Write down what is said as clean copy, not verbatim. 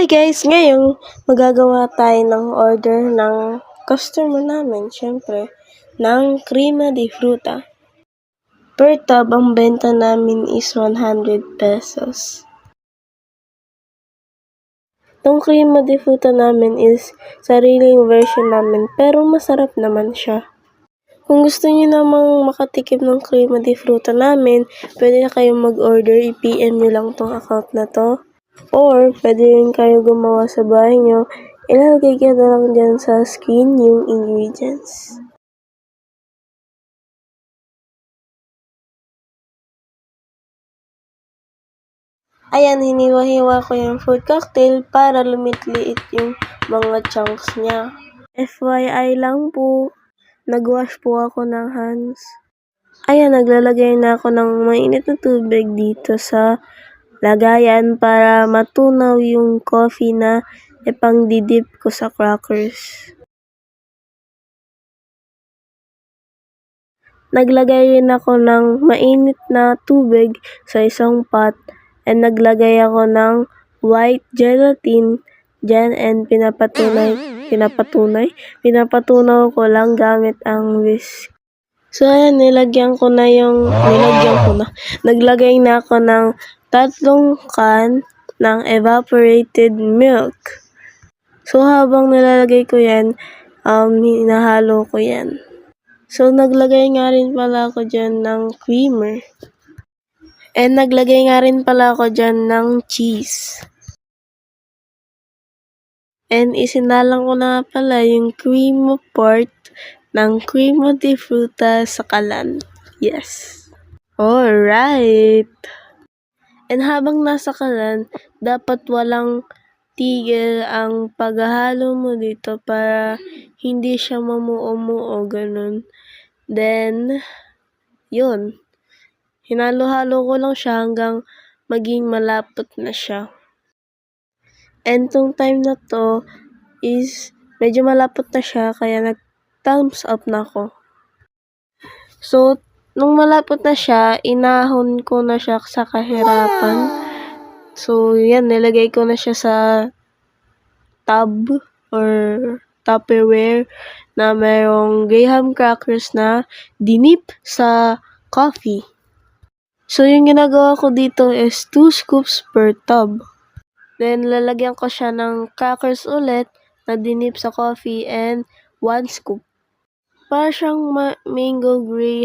Hi guys! Ngayon, magagawa tayo ng order ng customer namin, syempre, ng crema de fruta. Per tub, ang benta namin is 100 pesos. Itong crema de fruta namin is sariling version namin, pero masarap naman siya. Kung gusto niyo namang makatikim ng crema de fruta namin, pwede na kayong mag-order, i-PM nyo lang tong account na to. Or, pwede rin kayo gumawa sa bahay nyo. Ilalagay ko na lang dyan sa screen yung ingredients. Ayan, hiniwa-hiwa ko yung fruit cocktail para lumitliit yung mga chunks niya. FYI lang po, nag-wash po ako ng hands. Ayan, naglalagay na ako ng mainit na tubig dito sa lagayan para matunaw yung coffee na ipang-didip ko sa crackers. Naglagay rin ako ng mainit na tubig sa isang pot and naglagay ako ng white gelatin dyan and pinapatunaw ko lang gamit ang whisk. So ayan, naglagay na ako ng 3 can ng evaporated milk. So habang nilalagay ko yan, hinahalo ko yan. So naglagay nga rin pala ako dyan ng creamer. And naglagay nga rin pala ako dyan ng cheese. And isinalang ko na pala yung cream part ng crema de fruta sa kalan. Yes. Alright. And habang nasa kalan, dapat walang tigil ang paghahalo mo dito para hindi siya mamuo-muo, ganun. Then, yun. Hinalo-halo ko lang siya hanggang maging malapot na siya. And tong time na to is medyo malapot na siya kaya nag-thumbs up na ako. So, nung malapot na siya, inahon ko na siya sa kahirapan. So, yan, nilagay ko na siya sa tub or Tupperware na mayroong graham crackers na dinip sa coffee. So, yung ginagawa ko dito is 2 scoops per tub. Then, lalagyan ko siya ng crackers ulit na dinip sa coffee and 1 scoop. Para siyang mango graham